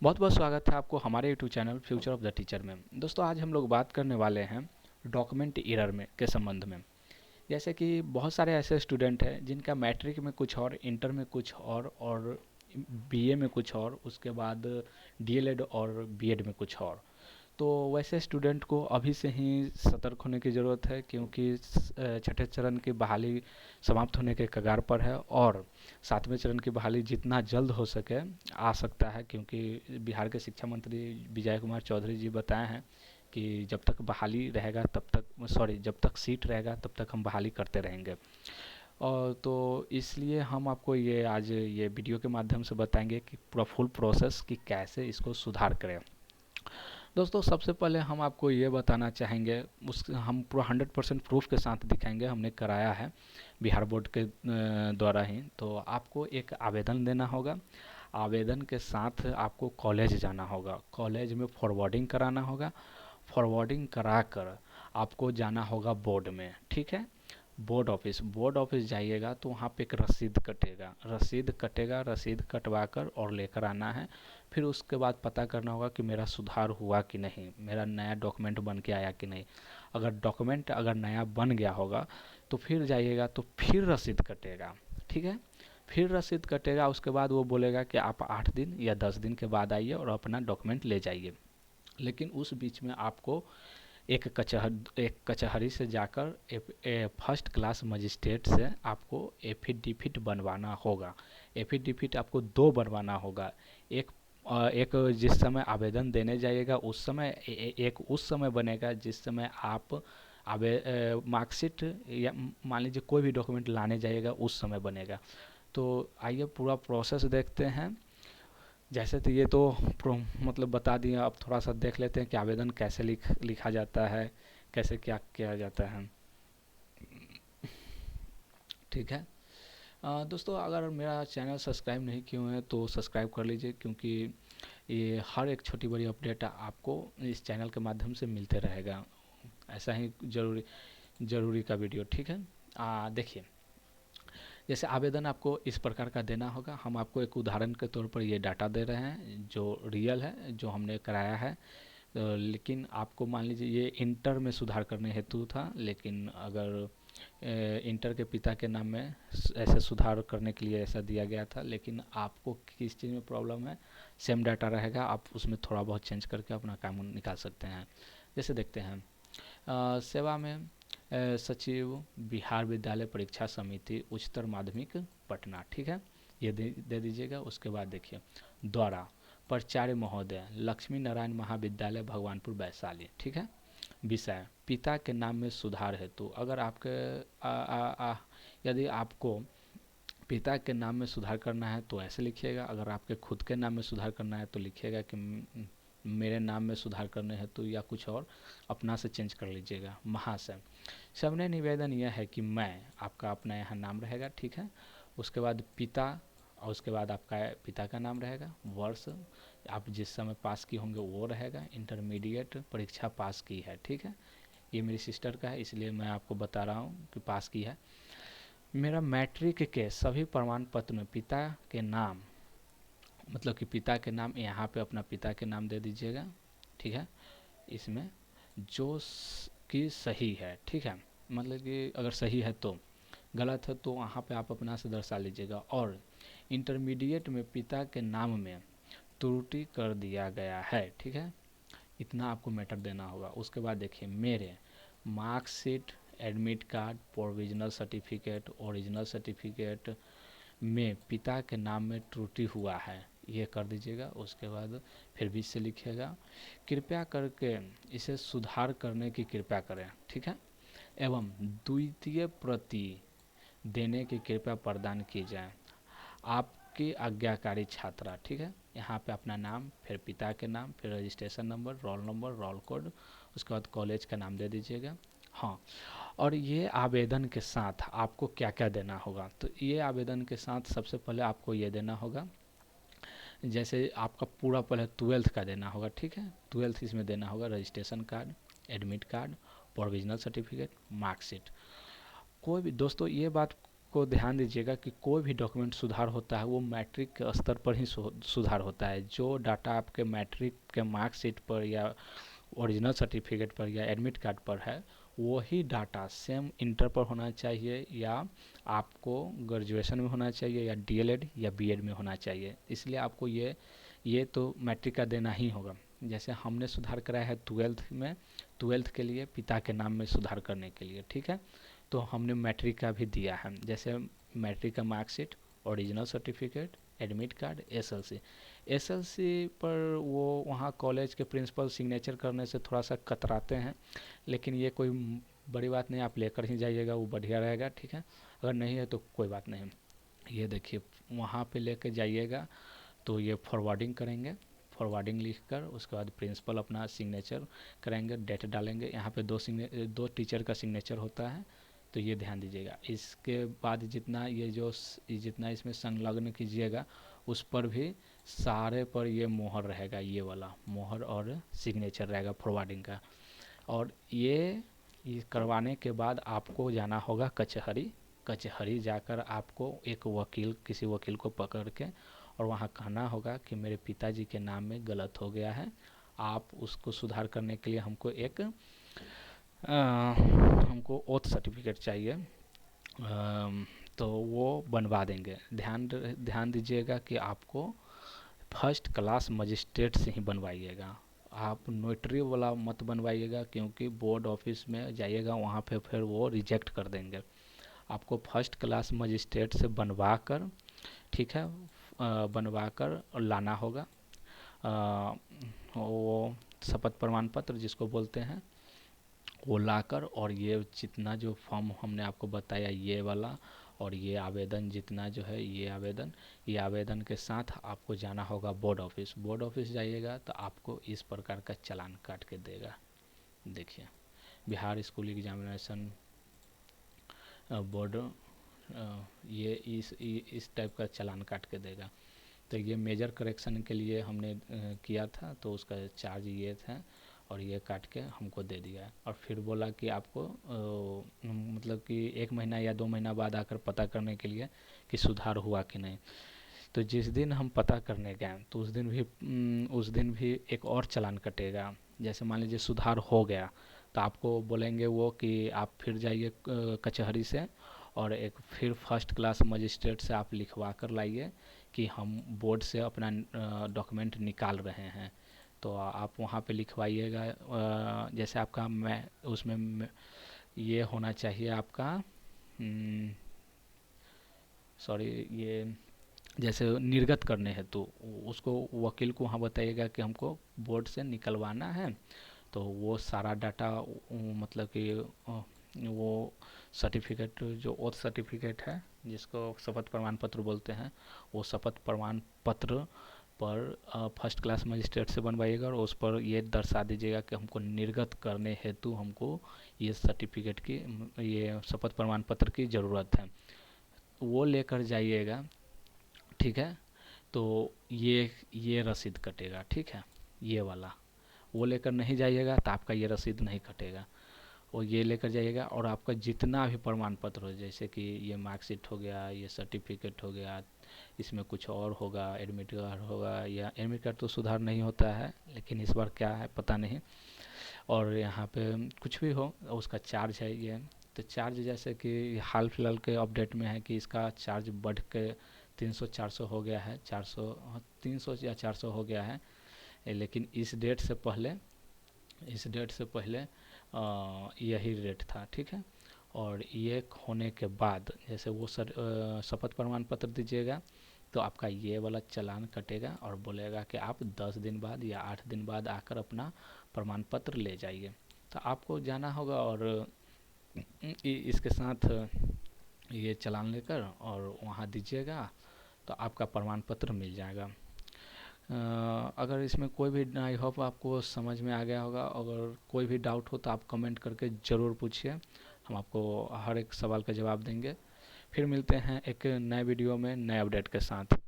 बहुत बहुत स्वागत है आपको हमारे YouTube channel future of the teacher में। दोस्तों आज हम लोग बात करने वाले हैं डॉक्यूमेंट एरर में के संबंध में। जैसे कि बहुत सारे ऐसे स्टूडेंट हैं जिनका मैट्रिक में कुछ और, इंटर में कुछ और बीए में कुछ और, उसके बाद डीएलएड और बीएड में कुछ और। तो वैसे स्टूडेंट को अभी से ही सतर्क होने की ज़रूरत है, क्योंकि छठे चरण की बहाली समाप्त होने के कगार पर है और सातवें चरण की बहाली जितना जल्द हो सके आ सकता है, क्योंकि बिहार के शिक्षा मंत्री विजय कुमार चौधरी जी बताए हैं कि जब तक बहाली रहेगा तब तक, सॉरी, जब तक सीट रहेगा तब तक हम बहाली करते रहेंगे। और तो इसलिए हम आपको ये आज ये वीडियो के माध्यम से बताएंगे कि पूरा फुल प्रोसेस कि कैसे इसको सुधार करें। दोस्तों सबसे पहले हम आपको ये बताना चाहेंगे, उस हम पूरा 100% प्रूफ के साथ दिखाएंगे, हमने कराया है बिहार बोर्ड के द्वारा ही। तो आपको एक आवेदन देना होगा, आवेदन के साथ आपको कॉलेज जाना होगा, कॉलेज में फॉरवर्डिंग कराना होगा, फॉरवर्डिंग करा कर आपको जाना होगा बोर्ड में। ठीक है, बोर्ड ऑफिस जाइएगा तो वहाँ पे एक रसीद कटेगा, रसीद कटवा कर और लेकर आना है। फिर उसके बाद पता करना होगा कि मेरा सुधार हुआ कि नहीं, मेरा नया डॉक्यूमेंट बन के आया कि नहीं। अगर डॉक्यूमेंट अगर नया बन गया होगा तो फिर जाइएगा तो फिर रसीद कटेगा। ठीक है, फिर रसीद कटेगा, उसके बाद वो बोलेगा कि आप 8 दिन या 10 दिन के बाद आइए और अपना डॉक्यूमेंट ले जाइए। लेकिन उस बीच में आपको एक कचहरी से जाकर फर्स्ट क्लास मजिस्ट्रेट से आपको एफिडेविट बनवाना होगा। एफिडेविट आपको दो बनवाना होगा। एक जिस समय आवेदन देने जाइएगा उस समय, एक उस समय बनेगा जिस समय आप मार्कशीट या मान लीजिए कोई भी डॉक्यूमेंट लाने जाइएगा उस समय बनेगा। तो आइए पूरा प्रोसेस देखते हैं। जैसे तो ये तो मतलब बता दिया, अब थोड़ा सा देख लेते हैं कि आवेदन कैसे लिखा जाता है, कैसे क्या किया जाता है। ठीक है, दोस्तों अगर मेरा चैनल सब्सक्राइब नहीं किए हुए हैं तो सब्सक्राइब कर लीजिए, क्योंकि ये हर एक छोटी बड़ी अपडेट आपको इस चैनल के माध्यम से मिलते रहेगा। ऐसा ही ज़रूरी का वीडियो। ठीक है, देखिए, जैसे आवेदन आपको इस प्रकार का देना होगा। हम आपको एक उदाहरण के तौर पर ये डाटा दे रहे हैं जो रियल है, जो हमने कराया है। लेकिन आपको मान लीजिए ये इंटर में सुधार करने हेतु था, लेकिन अगर इंटर के पिता के नाम में ऐसे सुधार करने के लिए ऐसा दिया गया था, लेकिन आपको किस चीज़ में प्रॉब्लम है, सेम डाटा रहेगा, आप उसमें थोड़ा बहुत चेंज करके अपना काम निकाल सकते हैं। जैसे देखते हैं, सेवा में सचिव बिहार विद्यालय परीक्षा समिति उच्चतर माध्यमिक पटना। ठीक है, ये दे दीजिएगा। उसके बाद देखिए, द्वारा प्राचार्य महोदय लक्ष्मी नारायण महाविद्यालय भगवानपुर वैशाली। ठीक है, विषय पिता के नाम में सुधार हेतु। अगर आपके यदि आपको पिता के नाम में सुधार करना है तो ऐसे लिखिएगा। अगर आपके खुद के नाम में सुधार करना है तो लिखिएगा कि मेरे नाम में सुधार करने हेतु, या कुछ और अपना से चेंज कर लीजिएगा। महाशय, सबने निवेदन यह है कि मैं, आपका अपना यहाँ नाम रहेगा। ठीक है, उसके बाद पिता, और उसके बाद आपका पिता का नाम रहेगा। वर्ष आप जिस समय पास की होंगे वो रहेगा। इंटरमीडिएट परीक्षा पास की है। ठीक है, ये मेरी सिस्टर का है इसलिए मैं आपको बता रहा हूँ कि पास की है। मेरा मैट्रिक के सभी प्रमाण पत्र में पिता के नाम, मतलब कि पिता के नाम यहाँ पे अपना पिता के नाम दे दीजिएगा। ठीक है, इसमें जो कि सही है। ठीक है, मतलब कि अगर सही है तो, गलत है तो वहाँ पे आप अपना से दर्शा लीजिएगा। और इंटरमीडिएट में पिता के नाम में त्रुटि कर दिया गया है। ठीक है, इतना आपको मैटर देना होगा। उसके बाद देखिए, मेरे marksheet, admit card, provisional certificate, original certificate में पिता के नाम में त्रुटि हुआ है, ये कर दीजिएगा। उसके बाद फिर बीच से लिखिएगा, कृपया करके इसे सुधार करने की कृपा करें। ठीक है, एवं द्वितीय प्रति देने की कृपया प्रदान की जाए। आपकी आज्ञाकारी छात्रा। ठीक है, यहाँ पे अपना नाम, फिर पिता के नाम, फिर रजिस्ट्रेशन नंबर, रोल कोड, उसके बाद कॉलेज का नाम दे दीजिएगा। हाँ, और ये आवेदन के साथ आपको क्या क्या देना होगा, तो ये आवेदन के साथ सबसे पहले आपको ये देना होगा, जैसे आपका पूरा पहले 12th का देना होगा। ठीक है, 12th इसमें देना होगा, registration card, admit card, provisional certificate, marksheet. कोई भी दोस्तों ये बात को ध्यान दीजिएगा कि कोई भी डॉक्यूमेंट सुधार होता है वो मैट्रिक के स्तर पर ही सुधार होता है। जो डाटा आपके मैट्रिक के मार्कशीट पर या ओरिजिनल सर्टिफिकेट पर या एडमिट कार्ड पर है, वही डाटा सेम इंटर पर होना चाहिए, या आपको ग्रेजुएशन में होना चाहिए, या डीएलएड या बीएड में होना चाहिए। इसलिए आपको ये तो मैट्रिक का देना ही होगा। जैसे हमने सुधार कराया है 12th में, 12th के लिए पिता के नाम में सुधार करने के लिए, ठीक है, तो हमने मैट्रिक का भी दिया है। जैसे मैट्रिक का marksheet, original certificate, admit card, SLC. SLC पर वो वहाँ कॉलेज के प्रिंसिपल सिग्नेचर करने से थोड़ा सा कतराते हैं, लेकिन ये कोई बड़ी बात नहीं, आप लेकर ही जाइएगा, वो बढ़िया रहेगा, ठीक है। अगर नहीं है तो कोई बात नहीं। ये देखिए वहाँ पे लेकर जाइएगा तो ये फॉरवर्डिंग करेंगे, फॉरवर्डिंग लिखकर उसके बाद प्रिंसिपल अपना सिग्नेचर करेंगे, डेट डालेंगे। यहाँ पे दो टीचर का सिग्नेचर होता है, तो ये ध्यान दीजिएगा। इसके बाद जितना इसमें संलग्न कीजिएगा उस पर भी सारे पर ये मोहर रहेगा, ये वाला मोहर और सिग्नेचर रहेगा फॉरवर्डिंग का। और ये करवाने के बाद आपको जाना होगा कचहरी। कचहरी जाकर आपको किसी वकील को पकड़ के और वहाँ कहना होगा कि मेरे पिताजी के नाम में गलत हो गया है, आप उसको सुधार करने के लिए हमको ओथ सर्टिफिकेट चाहिए, तो वो बनवा देंगे। ध्यान दीजिएगा कि आपको फर्स्ट क्लास मजिस्ट्रेट से ही बनवाइएगा, आप नोटरी वाला मत बनवाइएगा, क्योंकि बोर्ड ऑफिस में जाइएगा वहाँ पे फिर वो रिजेक्ट कर देंगे। आपको फर्स्ट क्लास मजिस्ट्रेट से बनवा कर, ठीक है, बनवा कर लाना होगा। वो शपथ प्रमाण पत्र जिसको बोलते हैं वो लाकर, और ये जितना जो फॉर्म हमने आपको बताया ये वाला, और ये आवेदन जितना जो है ये आवेदन के साथ आपको जाना होगा बोर्ड ऑफिस। बोर्ड ऑफिस जाइएगा तो आपको इस प्रकार का चालान काट के देगा। देखिए बिहार स्कूल एग्जामिनेशन बोर्ड, ये इस टाइप का चालान काट के देगा। तो ये मेजर करेक्शन के लिए हमने किया था, तो उसका चार्ज ये था, और ये काट के हमको दे दिया। और फिर बोला कि आपको मतलब कि 1 महीना या 2 महीना बाद आकर पता करने के लिए कि सुधार हुआ कि नहीं। तो जिस दिन हम पता करने गए तो उस दिन भी एक और चालान कटेगा। जैसे मान लीजिए सुधार हो गया तो आपको बोलेंगे वो कि आप फिर जाइए कचहरी से, और एक फिर फर्स्ट क्लास मजिस्ट्रेट से आप लिखवा कर लाइए कि हम बोर्ड से अपना डॉक्यूमेंट निकाल रहे हैं। तो आप वहाँ पे लिखवाइएगा। जैसे आपका ये होना चाहिए आपका, सॉरी, ये जैसे निर्गत करने हैं तो उसको वकील को वहाँ बताइएगा कि हमको बोर्ड से निकलवाना है। तो वो सारा डाटा मतलब कि वो सर्टिफिकेट जो ओथ सर्टिफिकेट है जिसको शपथ प्रमाण पत्र बोलते हैं, वो शपथ प्रमाण पत्र पर फर्स्ट क्लास मजिस्ट्रेट से बनवाइएगा, और उस पर ये दर्शा दीजिएगा कि हमको निर्गत करने हेतु हमको ये सर्टिफिकेट की, ये शपथ प्रमाण पत्र की ज़रूरत है। वो लेकर जाइएगा, ठीक है। तो ये रसीद कटेगा, ठीक है, ये वाला। वो लेकर नहीं जाइएगा तो आपका ये रसीद नहीं कटेगा। और ये लेकर जाइएगा, और आपका जितना भी प्रमाण पत्र हो, जैसे कि ये मार्कशीट हो गया, ये सर्टिफिकेट हो गया, इसमें कुछ और होगा, एडमिट कार्ड होगा, या एडमिट कार्ड तो सुधार नहीं होता है, लेकिन इस बार क्या है पता नहीं। और यहाँ पे कुछ भी हो उसका चार्ज है ये। तो चार्ज जैसे कि हाल फिलहाल के अपडेट में है कि इसका चार्ज बढ़ के 300-400 हो गया है, 300 या 400 हो गया है। लेकिन इस डेट से पहले यही रेट था, ठीक है। और ये होने के बाद जैसे वो शपथ प्रमाण पत्र दीजिएगा तो आपका ये वाला चालान कटेगा, और बोलेगा कि आप 10 दिन बाद या 8 दिन बाद आकर अपना प्रमाण पत्र ले जाइए। तो आपको जाना होगा और इसके साथ ये चालान लेकर और वहाँ दीजिएगा, तो आपका प्रमाण पत्र मिल जाएगा। अगर इसमें कोई भी, आई होप आपको समझ में आ गया होगा। अगर कोई भी डाउट हो तो आप कमेंट करके ज़रूर पूछिए, हम आपको हर एक सवाल का जवाब देंगे। फिर मिलते हैं एक नए वीडियो में नए अपडेट के साथ।